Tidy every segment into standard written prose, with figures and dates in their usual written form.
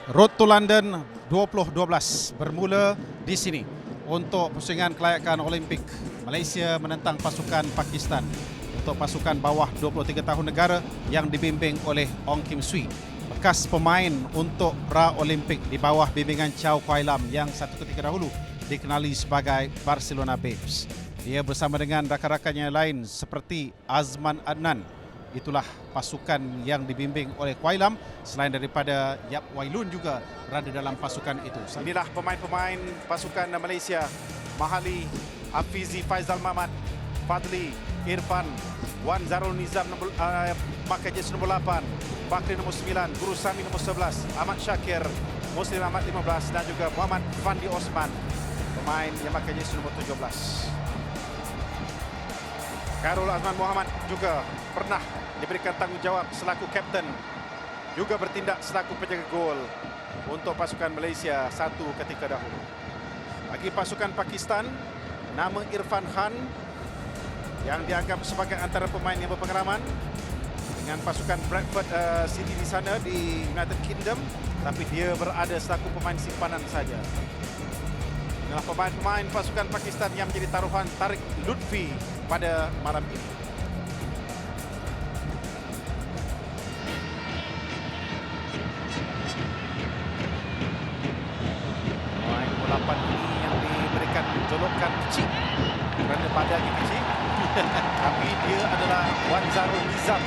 Road to London 2012 bermula di sini untuk pusingan kelayakan Olimpik. Malaysia menentang pasukan Pakistan untuk pasukan bawah 23 tahun negara yang dibimbing oleh Ong Kim Swee, bekas pemain untuk pra-Olimpik di bawah bimbingan Chow Kuai Lam yang satu ketika dahulu dikenali sebagai Barcelona Babes. Dia bersama dengan rakan-rakannya lain seperti Azman Adnan. Itulah pasukan yang dibimbing oleh Kuai Lam. Selain daripada Yap Wailun juga berada dalam pasukan itu. Inilah pemain-pemain pasukan Malaysia: Mahali, Hafizi Faizal Mamat, Fadli, Irfan, Wan Zarul Nizam pakai jersey nombor 8, Bakri nombor 9, Guru Sami nombor 11, Ahmad Syakir, Muslim Ahmad 15 dan juga Muhammad Fandi Osman, pemain yang pakai jersey nombor 17. Khairul Azman Muhammad juga pernah diberikan tanggungjawab selaku kapten, juga bertindak selaku penjaga gol untuk pasukan Malaysia satu ketika dahulu. Bagi pasukan Pakistan, nama Irfan Khan yang dianggap sebagai antara pemain yang berpengalaman dengan pasukan Bradford City di sana di United Kingdom, tapi dia berada selaku pemain simpanan saja. Inilah pemain-pemain pasukan Pakistan yang menjadi taruhan Tariq Lutfi pada malam ini. Pemain nombor 8 ini yang diberikan julukan kecil kerana badannya kecil, tapi dia adalah Wan Zarul Nizam.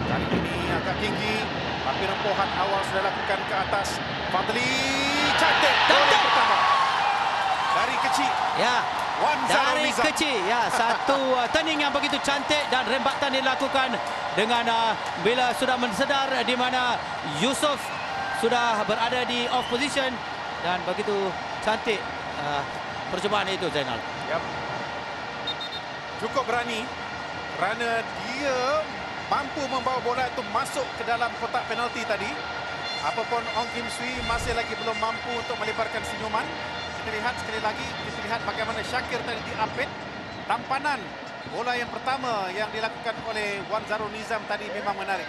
Kali ini agak tinggi, tapi rempuhan awal sudah lakukan ke atas. Fadli, cantik gol yang pertama dari kecil. Ya, Wan Zarul dari Nizam. kecil ya, satu turning yang begitu cantik dan rembatan dilakukan dengan bila sudah mensedar di mana Yusof sudah berada di off position dan begitu cantik percubaan itu, Zainal. Yep. Cukup berani kerana dia mampu membawa bola itu masuk ke dalam kotak penalti tadi. Apapun Ong Kim Swee masih lagi belum mampu untuk melebarkan senyuman. Kita lihat sekali lagi, kita lihat bagaimana Syakir tadi diapit. Tampanan bola yang pertama yang dilakukan oleh Wan Zarul Nizam tadi memang menarik.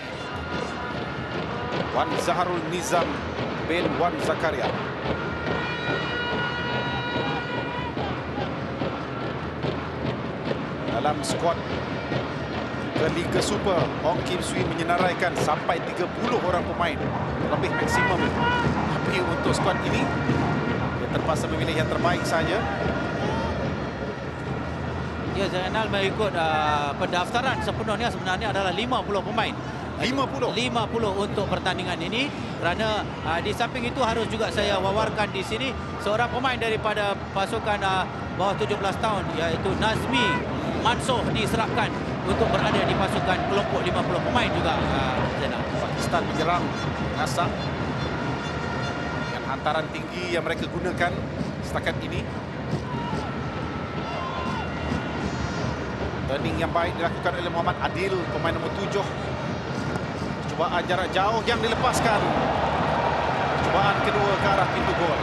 Wan Zarul Nizam bin Wan Zakaria. Dalam skuad ke Liga Super, Ong Kim Swee menyenaraikan sampai 30 orang pemain, lebih maksimum. Tapi untuk skuad ini, dia terpaksa memilih yang terbaik saja. Ya, Zainal, mengikut pendaftaran sepenuhnya sebenarnya adalah 50 pemain. 50 untuk pertandingan ini, kerana di samping itu harus juga saya wawarkan di sini seorang pemain daripada pasukan bawah 17 tahun, iaitu Nazmi Mansoh diserahkan untuk berada di pasukan kelompok 50 pemain juga. Zainal, Pakistan menyerang Nasak dengan hantaran tinggi yang mereka gunakan setakat ini. Turning yang baik dilakukan oleh Muhammad Adil, pemain nombor 7. Percubaan jarak jauh yang dilepaskan. Percubaan kedua ke arah pintu gol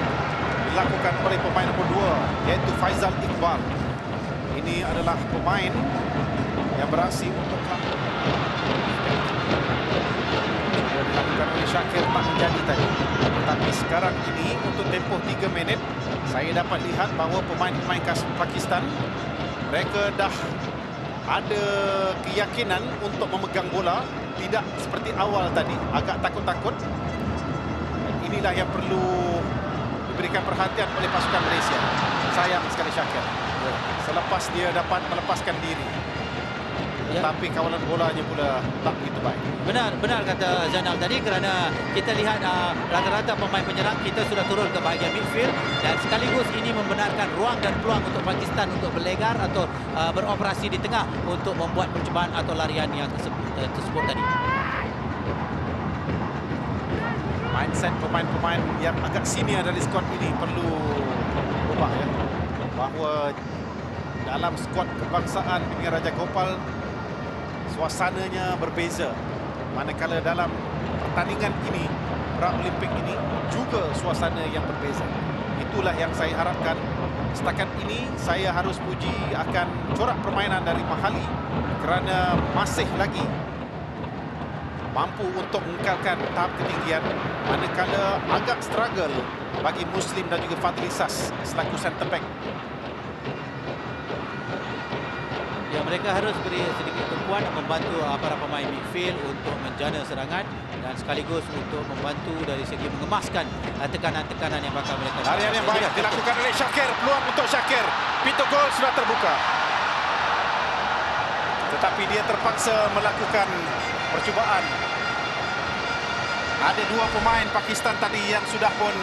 dilakukan oleh pemain nombor 2, iaitu Faizal Iqbal. Ini adalah pemain yang beraksi untuk klub. Dilakukan oleh Syakir tak menjadi tadi. Tetapi sekarang ini untuk tempoh 3 minit, saya dapat lihat bahawa pemain-pemain Pakistan, mereka dah ada keyakinan untuk memegang bola, tidak seperti awal tadi, agak takut-takut. Inilah yang perlu diberikan perhatian oleh pasukan Malaysia. Sayang sekali Syakir selepas dia dapat melepaskan diri, tetapi kawalan bolanya pula tak begitu baik. Benar kata Zainal tadi, kerana kita lihat rata-rata pemain penyerang kita sudah turun ke bahagian midfield dan sekaligus ini membenarkan ruang dan peluang untuk Pakistan untuk berlegar atau beroperasi di tengah untuk membuat percubaan atau larian yang tersebut tadi. Mindset pemain-pemain yang agak senior dari skuad ini perlu berubah, ya. Bahawa dalam skuad kebangsaan bimbingan Raja Gopal, suasananya berbeza. Manakala dalam pertandingan ini, pra-Olimpik ini, juga suasana yang berbeza. Itulah yang saya harapkan. Setakat ini saya harus puji akan corak permainan dari Mahali kerana masih lagi mampu untuk mengekalkan tahap ketinggian, manakala agak struggle bagi Muslim dan juga Fadlisas selaku center back. Ya, mereka harus beri sedikit tumpuan membantu para pemain midfield untuk menjana serangan dan sekaligus untuk membantu dari segi mengemaskan tekanan-tekanan yang bakal mereka. Larian yang baik dilakukan oleh Shakir, peluang untuk Shakir. Pintu gol sudah terbuka. Tetapi dia terpaksa melakukan percubaan. Ada dua pemain Pakistan tadi yang sudah pun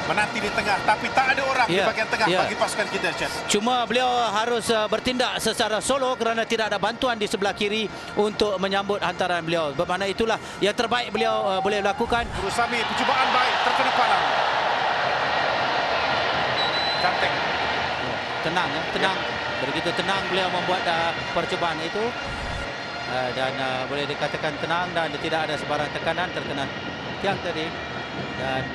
menanti di tengah, tapi tak ada orang di bahagian tengah bagi pasukan kita, Chef. Cuma beliau harus bertindak secara solo kerana tidak ada bantuan di sebelah kiri untuk menyambut hantaran beliau. Bermakna itulah yang terbaik beliau boleh lakukan. Rusami, percubaan baik, terkena palang. Cantik. Tenang, tenang. Begitu tenang beliau membuat percubaan itu. Dan boleh dikatakan tenang dan tidak ada sebarang tekanan, terkena tiang tadi. Dan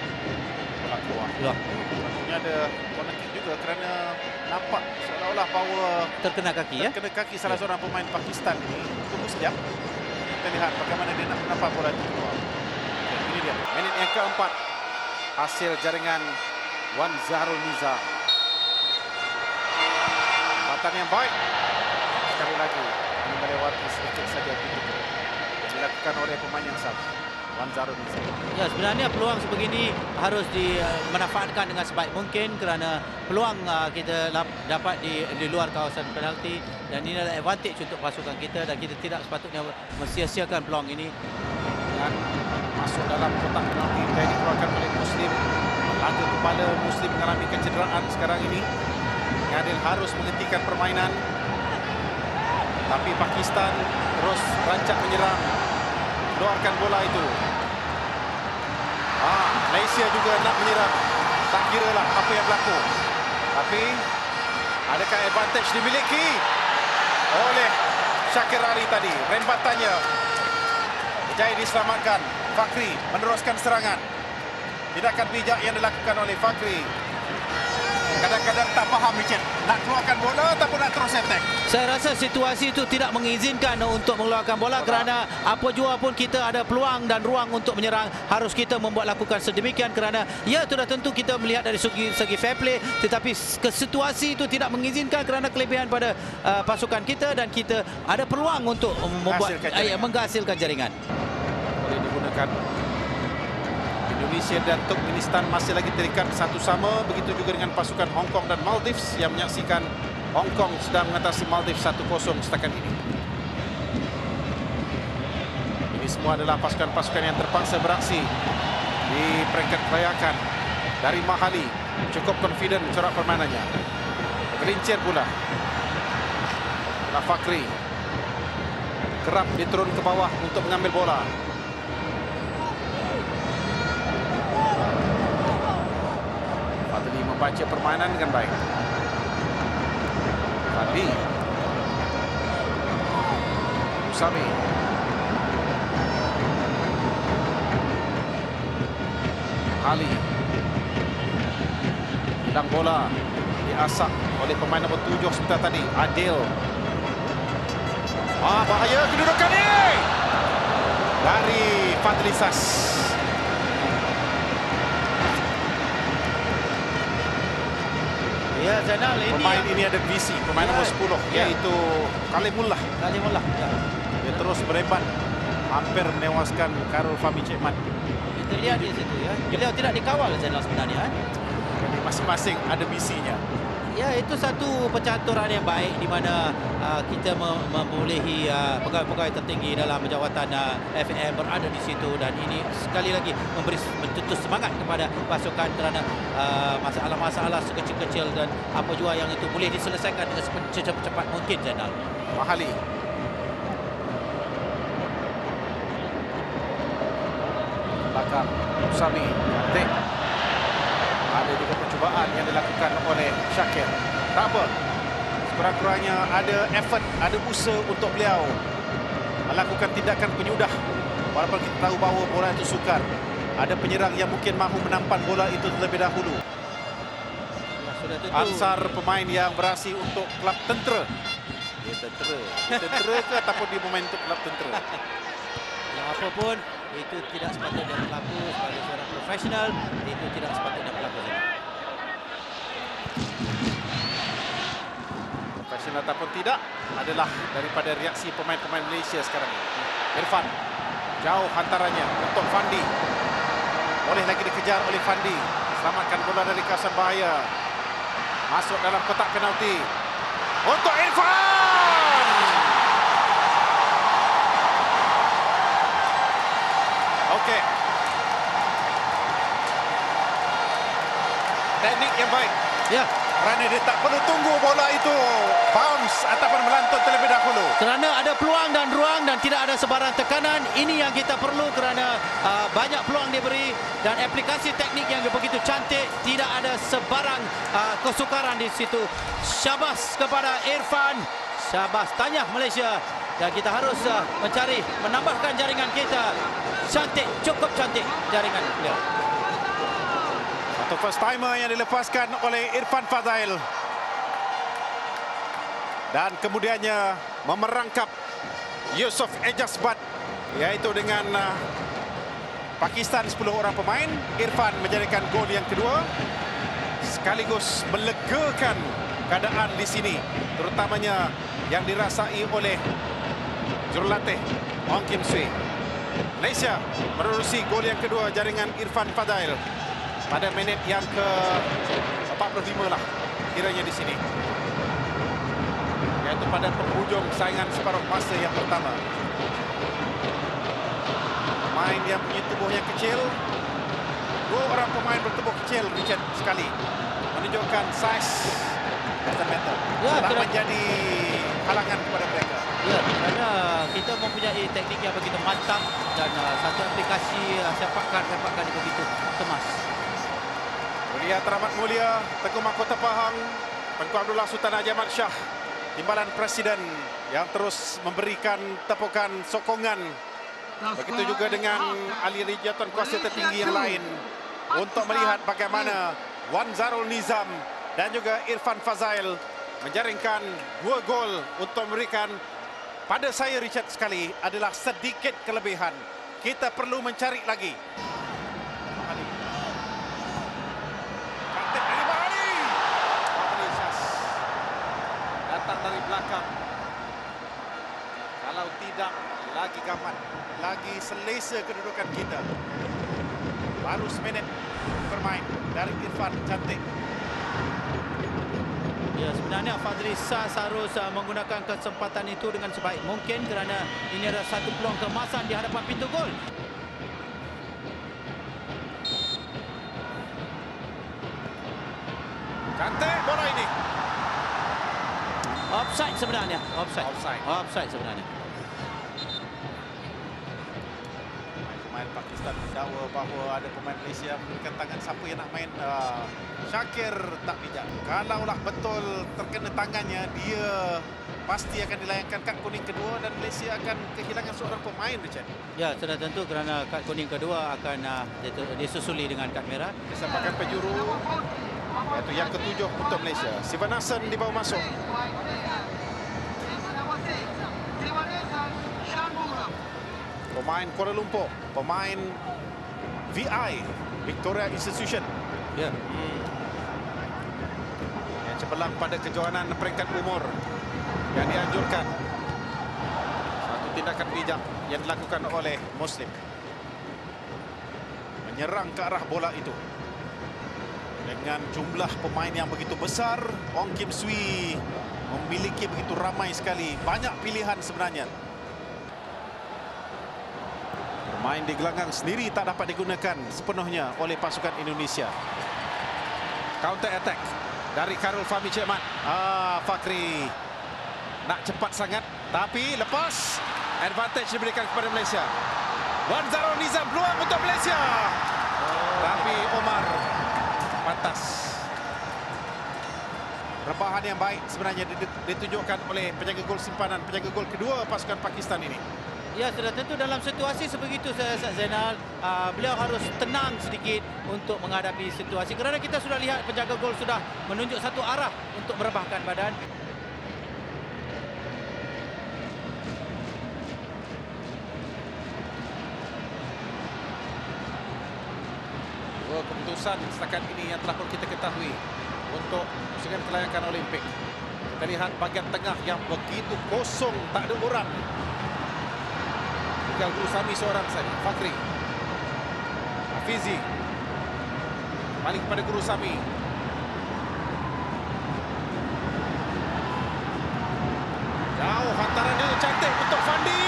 keluar. Maksudnya ada corner kick juga kerana nampak seolah-olah bahawa terkena kaki, terkena kaki salah seorang pemain Pakistan ini. Tunggu sekejap. Kita lihat bagaimana dia nak menampak bola itu keluar. Okay, ini dia. Minit yang keempat. Hasil jaringan Wan Zahrul Nizam. Batan yang baik. Sekali lagi ini melewati sedikit saja pintu yang dilakukan oleh pemain yang sama. Wan Zahrul Nizam. Ya, sebenarnya peluang sebegini harus dimanfaatkan dengan sebaik mungkin kerana peluang kita dapat di luar kawasan penalti dan ini adalah advantage untuk pasukan kita dan kita tidak sepatutnya mensia-siakan peluang ini. Dan masuk dalam kotak penalti yang dikeluarkan oleh Muslim. Laga kepala Muslim mengalami kecederaan sekarang ini. Adil harus menghentikan permainan. Tapi Pakistan terus rancak menyerang. Keluarkan bola itu. Malaysia juga nak menyerang. Tak kiralah apa yang berlaku. Tapi adakah advantage dimiliki oleh Shakir Ali tadi? Rembatannya berjaya diselamatkan. Fakri meneruskan serangan. Tindakan bijak yang dilakukan oleh Fakri. Kadang-kadang tak faham Richard. Nak keluarkan bola ataupun nak terus attack. Saya rasa situasi itu tidak mengizinkan untuk mengeluarkan bola kerana apa jua pun kita ada peluang dan ruang untuk menyerang, harus kita membuat lakukan sedemikian kerana ya sudah tentu kita melihat dari segi fair play, tetapi situasi itu tidak mengizinkan kerana kelebihan pada pasukan kita dan kita ada peluang untuk menghasilkan jaringan. Boleh digunakan. Indonesia dan Turkmenistan masih lagi terikat satu sama, begitu juga dengan pasukan Hong Kong dan Maldives yang menyaksikan Hong Kong sedang mengatasi Maldives 1-0 setakat ini. Ini semua adalah pasukan-pasukan yang terpaksa beraksi di peringkat kelayakan. Dari Mahali cukup confident corak permainannya. Gelincir pula. Fakri kerap diturun ke bawah untuk mengambil bola. Fadli membaca permainan dengan baik. Fadli. Usami. Ali. Hilang bola. Diasak oleh pemain nombor 7 sebentar tadi. Adil. Bahaya kedudukan ini. Dari Fadlisas. Ya, Zainal, pemain ini ada visi, pemain nomor 10 iaitu Kalimullah. Ya. Dia terus berebat, hampir menewaskan Karul Fahmi Cekman. Kita lihat di situ ya. Beliau tidak dikawal Zainal sebenarnya. Jadi masing-masing ada visinya. Ya, itu satu pencaturan yang baik di mana kita membolehi pegawai-pegawai tertinggi dalam jawatan FAM berada di situ dan ini sekali lagi mencetus semangat kepada pasukan kerana masalah-masalah sekecil-kecil dan apa jua yang itu boleh diselesaikan dengan secepat mungkin, Zainal. Mahali. Belakang Usami. Cantik. Ada juga percubaan yang dilakukan oleh Shakir. Tak apa. Sekurang-kurangnya ada effort, ada usaha untuk beliau melakukan tindakan penyudah. Walaupun kita tahu bahawa bola itu sukar. Ada penyerang yang mungkin mahu menampan bola itu terlebih dahulu. Ansar pemain yang beraksi untuk klub tentera. Dia tentera. Dia tentera ke ataupun dia pemain untuk klub tentera? Apapun itu tidak sepatutnya berlaku sebagai seorang profesional, itu tidak sepatutnya berlaku. Profesional ataupun tidak adalah daripada reaksi pemain-pemain Malaysia sekarang ini. Irfan jauh hantarannya untuk Fandi. Boleh lagi dikejar oleh Fandi. Selamatkan bola dari kawasan bahaya. Masuk dalam kotak penalti. Untuk Irfan. Okey. Teknik yang baik. Ya, Kerana dia tak perlu tunggu bola itu bounce ataupun melantun terlebih dahulu. kerana ada peluang dan ruang dan tidak ada sebarang tekanan. Ini yang kita perlu kerana banyak peluang diberi dan aplikasi teknik yang begitu cantik. Tidak ada sebarang kesukaran di situ. Syabas kepada Irfan. Syabas, tanya Malaysia. Dan kita harus mencari, menambahkan jaringan kita. Cantik, cukup cantik jaringan beliau. Satu first timer yang dilepaskan oleh Irfan Fadail. Dan kemudiannya memerangkap Yusof Ejazbat, iaitu dengan Pakistan 10 orang pemain. Irfan menjadikan gol yang kedua sekaligus melegakan keadaan di sini, terutamanya yang dirasai oleh jurulatih Ong Kim Swee. Malaysia menerusi gol yang kedua jaringan Irfan Fadail pada minit yang ke-45 lah kiranya di sini, iaitu pada penghujung saingan separuh masa yang pertama. Pemain yang punya tubuh yang kecil, dua orang pemain bertubuh kecil Richard sekali, menunjukkan saiz doesn't matter, Ya, tak kena- menjadi halangan kepada mereka. Ya, kerana kita mempunyai teknik yang begitu mantap dan satu aplikasi sepakan yang begitu kemas. Mulia Teramat Mulia Tengku Mahkota Pahang Tengku Abdullah Sultan Haji Ahmad Shah, Timbalan Presiden yang terus memberikan tepukan sokongan. Begitu juga dengan ahli jawatan kuasa tertinggi yang lain untuk melihat bagaimana Wan Zarul Nizam dan juga Irfan Fadail menjaringkan 2 gol untuk memberikan pada saya Richard sekali adalah sedikit kelebihan. Kita perlu mencari lagi. Kantik dari Bahari. Bahari Syas datang dari belakang. Kalau tidak, lagi gaman, lagi selesa kedudukan kita. Baru seminit bermain dari Irfan, cantik. Ya, sebenarnya Fadli Sas harus menggunakan kesempatan itu dengan sebaik mungkin kerana ini adalah satu peluang keemasan di hadapan pintu gol. Cantik bola ini. Offside sebenarnya, offside. Offside. Offside sebenarnya. Pemain Pakistan mendakwa bahawa ada pemain Malaysia memberikan tangan siapa yang nak main. Syakir tak bijak. Kalaulah betul terkena tangannya, dia pasti akan dilayangkan kad kuning kedua dan Malaysia akan kehilangan seorang pemain, Richard. Ya, sudah tentu kerana kad kuning kedua akan disusuli dengan kad merah. Kesempakan penjuru, iaitu yang ke-7 untuk Malaysia. Sivan Hassan dibawa masuk. Pemain Kuala Lumpur, pemain VI, Victoria Institution. Ya. Yang cemerlang pada kejohanan peringkat umur yang dianjurkan. Satu tindakan bijak yang dilakukan oleh Muslim. Menyerang ke arah bola itu. Dengan jumlah pemain yang begitu besar, Ong Kim Swee memiliki begitu ramai sekali. Banyak pilihan sebenarnya. Pemain di gelanggang sendiri tak dapat digunakan sepenuhnya oleh pasukan Indonesia. Counter attack dari Karul Fahmi Cik Mat. Fakri nak cepat sangat, tapi lepas, advantage diberikan kepada Malaysia. Wan Zarul Nizam, peluang untuk Malaysia. Tapi Omar pantas. Rebahan yang baik sebenarnya ditunjukkan oleh penjaga gol simpanan, penjaga gol kedua pasukan Pakistan ini. Ya, sudah tentu dalam situasi sebegitu saya rasa Zainal, beliau harus tenang sedikit untuk menghadapi situasi. Kerana kita sudah lihat penjaga gol sudah menunjuk satu arah untuk merebahkan badan. Dua keputusan setakat ini yang telah pun kita ketahui untuk pusingan kelayakan Olimpik. Kita lihat bahagian tengah yang begitu kosong, tak ada orang. Tinggal Guru Sami seorang saja. Fakri, Hafizi, kembali kepada Guru Sami. Jauh hantaran dia cantik untuk Fandi.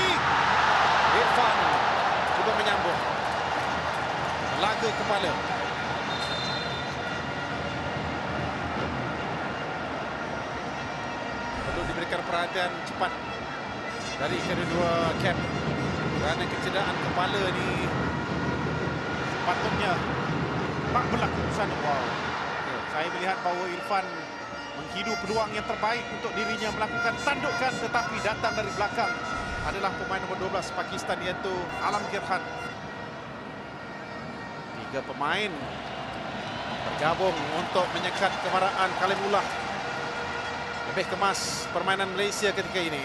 Irfan cuba menyambung. Laga kepala. Perlu diberikan perhatian cepat dari kedua-dua camp kerana kecederaan kepala ni sepatutnya tak berlaku sana. Wow. Saya melihat bahawa Irfan menghidu peluang yang terbaik untuk dirinya melakukan tandukan, tetapi datang dari belakang adalah pemain nombor 12 Pakistan, iaitu Alam Girhan. Tiga pemain bergabung untuk menyekat kemarahan Kalimullah. Lebih kemas permainan Malaysia ketika ini.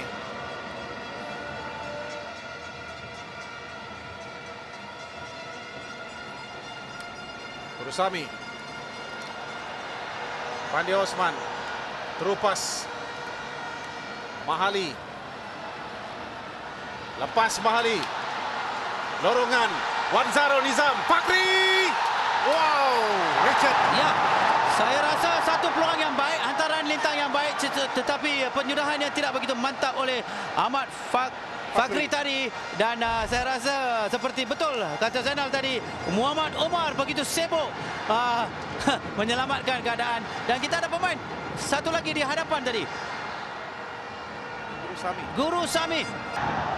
Guru Sami, Fandi Osman, terupas Mahali, lepas Mahali, lorongan Wanzaro Nizam, Fakri. Wow, Richard. Ya, saya rasa satu peluang yang baik, hantaran lintang yang baik, tetapi penyudahan yang tidak begitu mantap oleh Ahmad Fakri tadi. Dan saya rasa seperti betul kata Zainal tadi, Muhammad Omar begitu sibuk menyelamatkan keadaan. Dan kita ada pemain satu lagi di hadapan tadi, Guru Sami.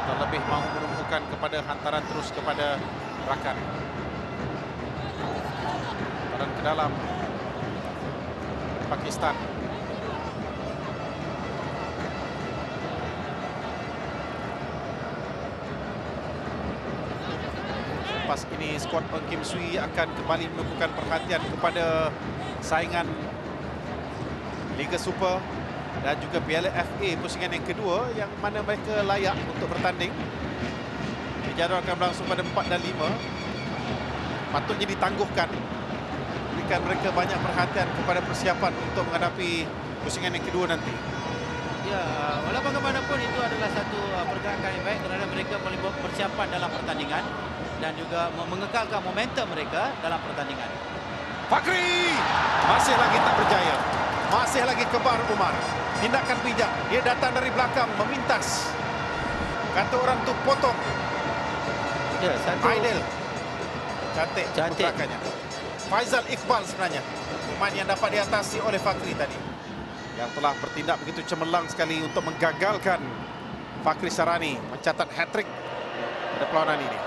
Terlebih mahu menumpukan kepada hantaran terus kepada rakan. Hantaran ke dalam Pakistan. Lepas ini skuad Ong Kim Swee akan kembali menumpukan perhatian kepada saingan Liga Super dan juga Piala FA pusingan yang kedua, yang mana mereka layak untuk bertanding. Dijadualkan berlangsung pada 4 dan 5. Patutnya ditangguhkan, berikan mereka banyak perhatian kepada persiapan untuk menghadapi pusingan yang kedua nanti. Ya, walaupun bagaimanapun itu adalah satu pergerakan yang baik kerana mereka boleh buat persiapan dalam pertandingan dan juga mengekalkan momentum mereka dalam pertandingan. Fakri masih lagi tak berjaya. Masih lagi kebar Umar. Tindakan bijak. Dia datang dari belakang memintas. Kata orang tu potong. Ya, satu Aidil. Cantik pergerakannya. Faizal Iqbal sebenarnya pemain yang dapat diatasi oleh Fakri tadi, yang telah bertindak begitu cemerlang sekali untuk menggagalkan Fakri Sarani mencatat hat-trick pada perlawanan ini.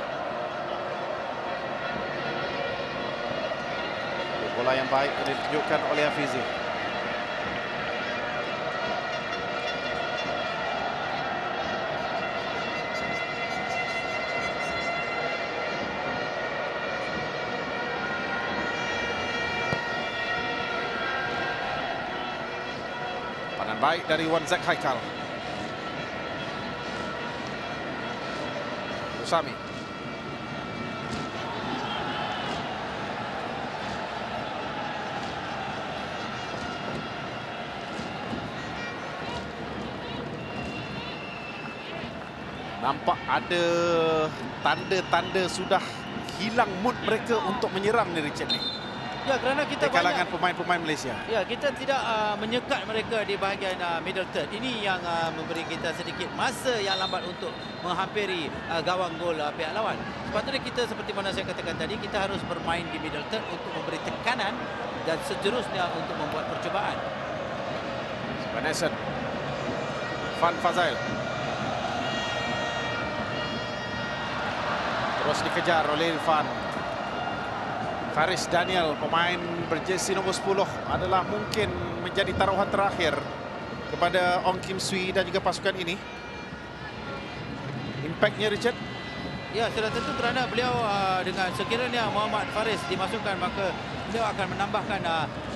Bola yang baik ditunjukkan oleh Hafizi. Pandan baik dari Wan Zak Haikal. Sami. Nampak ada tanda-tanda sudah hilang mood mereka untuk menyerang ni, Richard ni. Ya, kerana kita di kalangan pemain-pemain Malaysia. Ya, kita tidak menyekat mereka di bahagian middle third. Ini yang memberi kita sedikit masa yang lambat untuk menghampiri gawang gol pihak lawan. Sepatutnya kita, seperti mana saya katakan tadi, kita harus bermain di middle third untuk memberi tekanan dan seterusnya untuk membuat percubaan. Vanessa Fan Fazail terus dikejar oleh Irfan. Faris Daniel, pemain berjersey nombor 10, adalah mungkin menjadi taruhan terakhir kepada Ong Kim Swee dan juga pasukan ini. Impaknya, Richard? Ya, sudah tentu kerana beliau dengan sekiranya Muhammad Faris dimasukkan, maka beliau akan menambahkan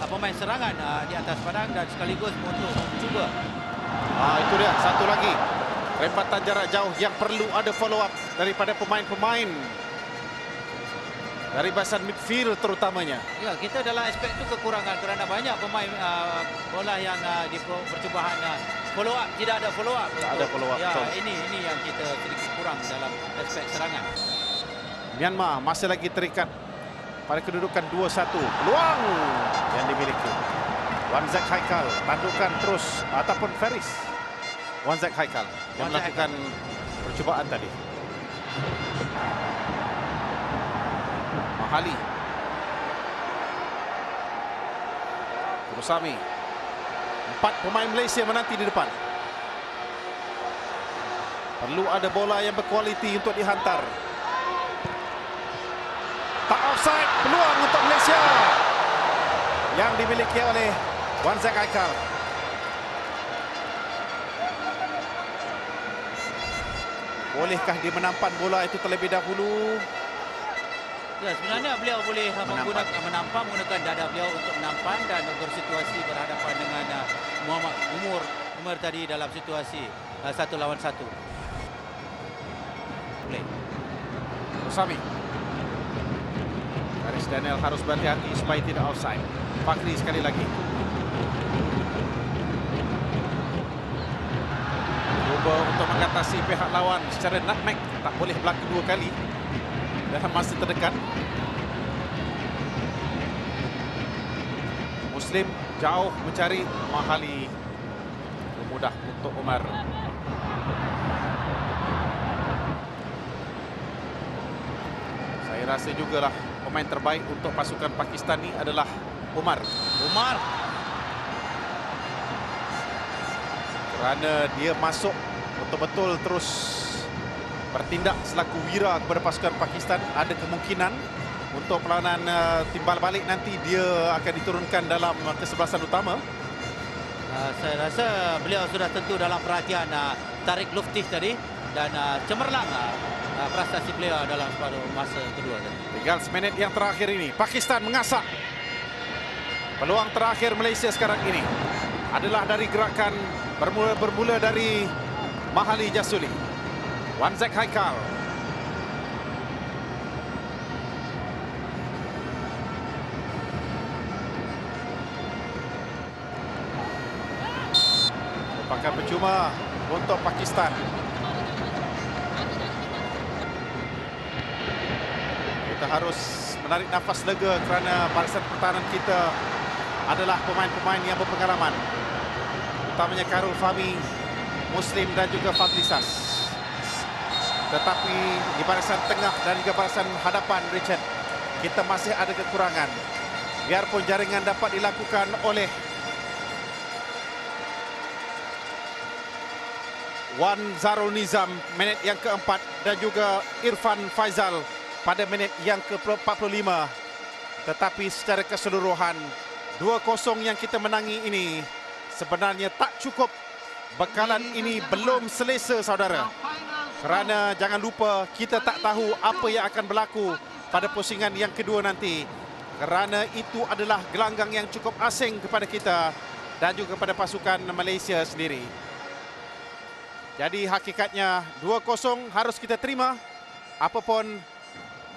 pemain serangan di atas padang dan sekaligus untuk juga. Itu dia, satu lagi. Rempatan jarak jauh yang perlu ada follow up daripada pemain-pemain dari barisan midfield terutamanya. Ya, kita dalam aspek itu kekurangan kerana banyak pemain bola yang di percubaan follow up, tidak ada follow up. Tak ada follow up, Ya, betul. ini yang kita sedikit kurang dalam aspek serangan. Myanmar masih lagi terikat pada kedudukan 2-1. Peluang yang dimiliki Wan Zack Haikal, tandukan terus ataupun Faris. Wan Zack Haikal yang Wan Zack melakukan percubaan tadi. Mahali. Kurusami. 4 pemain Malaysia menanti di depan. Perlu ada bola yang berkualiti untuk dihantar. Tak offside, peluang untuk Malaysia yang dimiliki oleh Wan Zack Haikal. Bolehkah dia menampan bola itu terlebih dahulu? Ya, sebenarnya beliau boleh menampang menggunakan dada beliau untuk menampan dan bersituasi berhadapan dengan Muhammad Umar tadi dalam situasi 1 lawan 1. Boleh. Rosami. Haris Daniel harus berhati-hati supaya tidak offside. Fakri sekali lagi. Cuba untuk mengatasi pihak lawan secara nutmeg. Tak boleh berlaku 2 kali dalam masa terdekat. Muslim jauh mencari Mahali. Mudah untuk Umar. Saya rasa jugalah pemain terbaik untuk pasukan Pakistan ni adalah Umar. Kerana dia masuk betul-betul terus bertindak selaku wira kepada pasukan Pakistan. Ada kemungkinan untuk peranan timbal balik nanti dia akan diturunkan dalam kesebelasan utama. Saya rasa beliau sudah tentu dalam perhatian Tariq Luftih tadi dan cemerlang prestasi beliau dalam separuh masa kedua tadi. Tinggal seminit yang terakhir ini. Pakistan mengasak. Peluang terakhir Malaysia sekarang ini adalah dari gerakan bermula dari Mahali Jasuli. Wan Zack Haikal. Merupakan percuma untuk Pakistan. Kita harus menarik nafas lega kerana barisan pertahanan kita adalah pemain-pemain yang berpengalaman. Utamanya Khairul Fahmi, Muslim dan juga Fadlisas. Tetapi di barisan tengah dan juga barisan hadapan, Richard, kita masih ada kekurangan. Biarpun jaringan dapat dilakukan oleh Wan Zarul Nizam minit yang keempat dan juga Irfan Faizal pada minit yang ke-45. Tetapi secara keseluruhan 2-0 yang kita menangi ini sebenarnya tak cukup. Bekalan ini belum selesa, saudara. Kerana jangan lupa kita tak tahu apa yang akan berlaku pada pusingan yang kedua nanti. Kerana itu adalah gelanggang yang cukup asing kepada kita dan juga kepada pasukan Malaysia sendiri. Jadi hakikatnya 2-0 harus kita terima. Apapun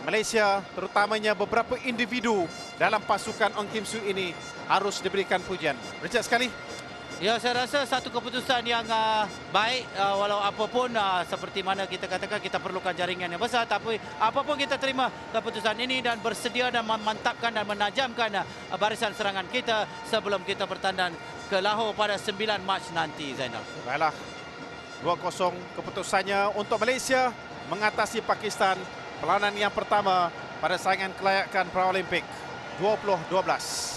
Malaysia, terutamanya beberapa individu dalam pasukan Ong Kim Soo ini harus diberikan pujian. Richard sekali. Ya, saya rasa satu keputusan yang baik, walau apapun seperti mana kita katakan kita perlukan jaringan yang besar, tapi apapun kita terima keputusan ini dan bersedia dan memantapkan dan menajamkan barisan serangan kita sebelum kita bertandang ke Lahore pada 9 Mac nanti, Zainal. Baiklah, 2-0 keputusannya untuk Malaysia mengatasi Pakistan. Peranan yang pertama pada saingan kelayakan Paralimpik 2012.